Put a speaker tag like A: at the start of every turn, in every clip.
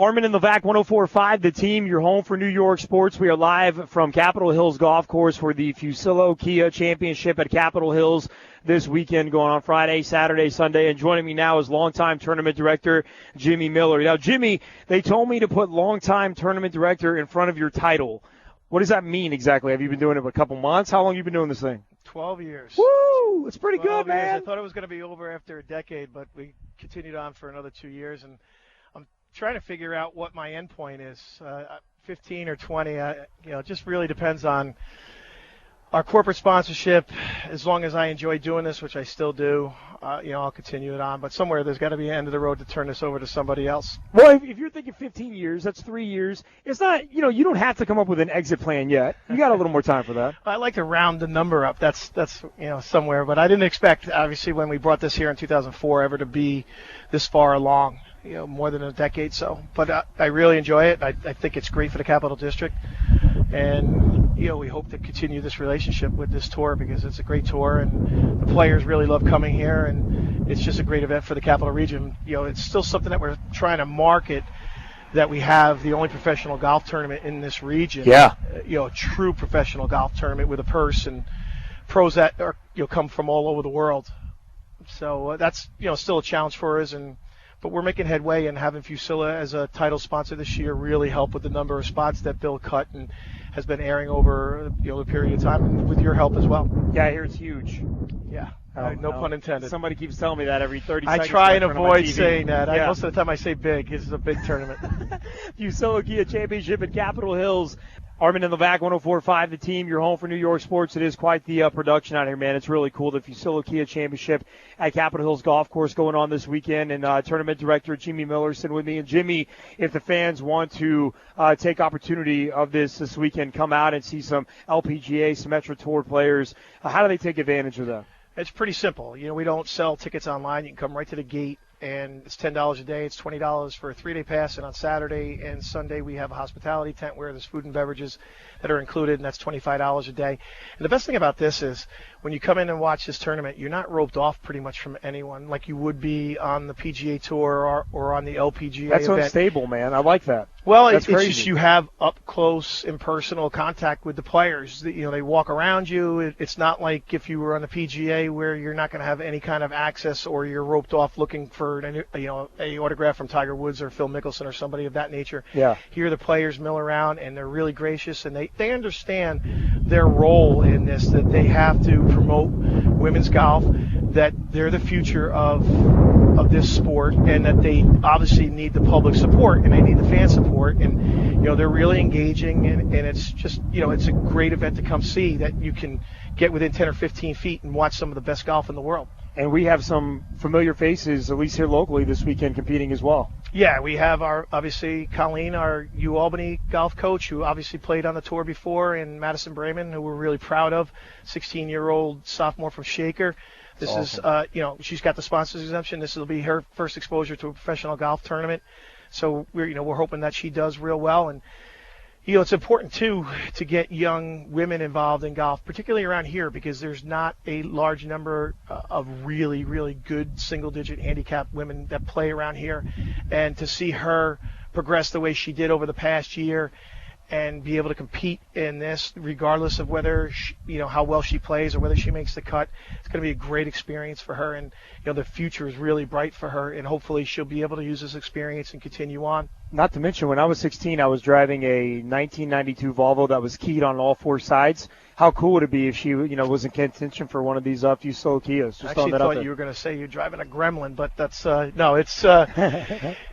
A: Armen and Levack, 104.5, the team, your home for New York sports. We are live from Capitol Hills Golf Course for the Fusillo Kia Championship at Capitol Hills this weekend, going on Friday, Saturday, Sunday. And joining me now is longtime tournament director Jimmy Miller. Now, Jimmy, they told me to put longtime tournament director in front of your title. What does that mean exactly? Have you been doing it for a couple months? How long have you been doing this thing?
B: 12 years.
A: Woo! It's pretty good, man.
B: Years. I thought it was going to be over after a decade, but we continued on for another 2 years. And I'm trying to figure out what my end point is, 15 or 20. It just really depends on our corporate sponsorship. As long as I enjoy doing this, which I still do, I'll continue it on. But somewhere there's got to be an end of the road to turn this over to somebody else.
A: Well, if you're thinking 15 years, that's 3 years. It's not, you don't have to come up with an exit plan yet. You got a little more time for that.
B: I like to round the number up. That's somewhere. But I didn't expect, obviously, when we brought this here in 2004, ever to be this far along. More than a decade so. But I really enjoy it. I think it's great for the Capital District. And, we hope to continue this relationship with this tour because it's a great tour and the players really love coming here and it's just a great event for the Capital Region. It's still something that we're trying to market, that we have the only professional golf tournament in this region.
A: Yeah.
B: A true professional golf tournament with a purse and pros that are, come from all over the world. So that's, still a challenge for us. But we're making headway, and having Fusillo as a title sponsor this year really helped with the number of spots that Bill cut and has been airing over a period of time, and with your help as well.
A: Yeah, I hear it's huge.
B: Yeah, no pun intended.
A: Somebody keeps telling me that every 30 seconds.
B: I try and avoid saying that.
A: Yeah.
B: Most of the time I say big. This is a big tournament.
A: Fusillo Kia Championship at Capitol Hills. Armen and Levack, 104.5, the team, your home for New York sports. It is quite the production out here, man. It's really cool. The Fusillo Kia Championship at Capitol Hills Golf Course going on this weekend. And tournament director Jimmy Miller sitting with me. And Jimmy, if the fans want to take opportunity of this weekend, come out and see some LPGA, some Metro Tour players, how do they take advantage of that?
B: It's pretty simple. We don't sell tickets online. You can come right to the gate. And it's $10 a day. It's $20 for a 3-day pass. And on Saturday and Sunday, we have a hospitality tent where there's food and beverages that are included, and that's $25 a day. And the best thing about this is when you come in and watch this tournament, you're not roped off pretty much from anyone like you would be on the PGA Tour or on the LPGA
A: That's
B: event.
A: unstable, man. I like that.
B: Well,
A: it's
B: just you have up close and personal contact with the players. They walk around you. It's not like if you were on the PGA where you're not going to have any kind of access or you're roped off looking for a autograph from Tiger Woods or Phil Mickelson or somebody of that nature.
A: Yeah.
B: Here the players mill around and they're really gracious and they understand their role in this, that they have to promote women's golf, that they're the future of this sport, and that they obviously need the public support and they need the fan support, and they're really engaging, and it's just it's a great event to come see, that you can get within 10 or 15 feet and watch some of the best golf in the world.
A: And we have some familiar faces, at least here locally, this weekend competing as well.
B: Yeah, we have obviously Colleen, our U-Albany golf coach, who obviously played on the tour before, and Madison Brayman, who we're really proud of, 16-year-old sophomore from Shaker. This awesome. Is, she's got the sponsors exemption. This will be her first exposure to a professional golf tournament. So we're hoping that she does real well. And it's important too to get young women involved in golf, particularly around here, because there's not a large number of really, really good single-digit handicap women that play around here. And to see her progress the way she did over the past year and be able to compete in this, regardless of whether how well she plays or whether she makes the cut, it's going to be a great experience for her. And the future is really bright for her, and hopefully she'll be able to use this experience and continue on.
A: Not to mention, when I was 16, I was driving a 1992 Volvo that was keyed on all four sides. How cool would it be if she, was in contention for one of these Fusillo Kias? Just
B: I actually
A: thought
B: you were going to say you're driving a Gremlin, but that's no, it's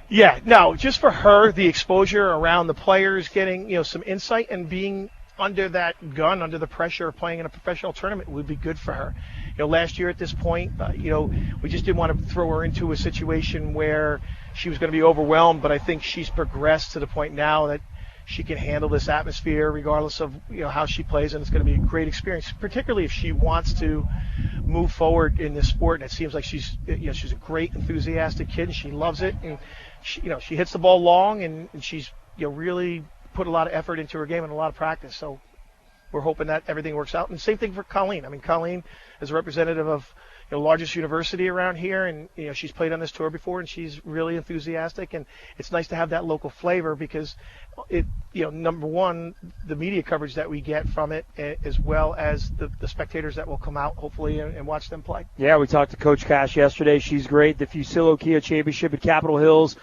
B: yeah, no, just for her, the exposure around the players, getting some insight and being under that gun, under the pressure of playing in a professional tournament would be good for her. Last year at this point, we just didn't want to throw her into a situation where she was going to be overwhelmed, but I think she's progressed to the point now that she can handle this atmosphere regardless of how she plays, and it's going to be a great experience, particularly if she wants to move forward in this sport. And it seems like she's a great, enthusiastic kid, and she loves it, and she hits the ball long, and she's really put a lot of effort into her game and a lot of practice. So we're hoping that everything works out. And same thing for Colleen. I mean, Colleen as a representative of largest university around here, and she's played on this tour before, and she's really enthusiastic, and it's nice to have that local flavor because it, number one, the media coverage that we get from it, as well as the spectators that will come out hopefully and watch them play.
A: Yeah, we talked to Coach Cash yesterday. She's great. The Fusillo Kia Championship at Capitol Hills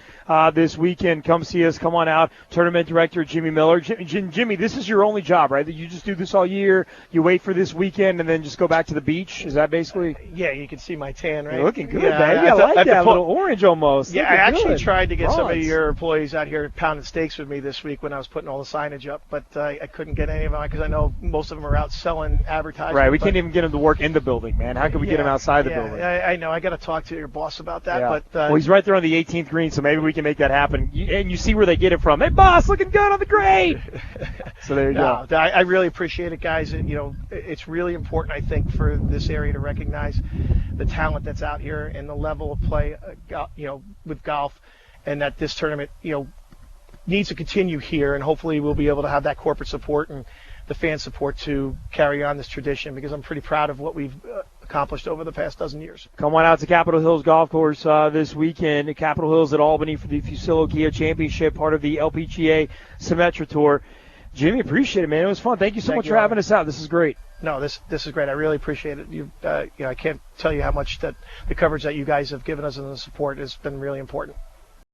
A: this weekend. Come see us. Come on out. Tournament Director Jimmy Miller. Jimmy, this is your only job, right? That you just do this all year. You wait for this weekend and then just go back to the beach. Is that basically?
B: Yeah, you can see my tan, right?
A: You're looking good, baby. I like that little orange almost.
B: Yeah, I actually tried to get some of your employees out here pounding steaks with me this week when I was putting all the signage up, but I couldn't get any of them because I know most of them are out selling advertising.
A: Right, we can't even get them to work in the building, man. How can we get them outside the building?
B: I know. I got to talk to your boss about that.
A: Yeah.
B: But
A: well, he's right there on the 18th green, so maybe we can make that happen. And you see where they get it from. Hey, boss, looking good on the grade. So there you go.
B: I really appreciate it, guys. It's really important, I think, for this area to recognize the talent that's out here and the level of play, with golf, and that this tournament, needs to continue here, and hopefully we'll be able to have that corporate support and the fan support to carry on this tradition, because I'm pretty proud of what we've accomplished over the past dozen years.
A: Come on out to Capitol Hills Golf Course this weekend at Capitol Hills at Albany for the Fusillo Kia Championship, part of the LPGA Symetra Tour. Jimmy, appreciate it, man. It was fun. Thank you so much for having us out. This is great.
B: No, this is great. I really appreciate it. I can't tell you how much that the coverage that you guys have given us and the support has been really important.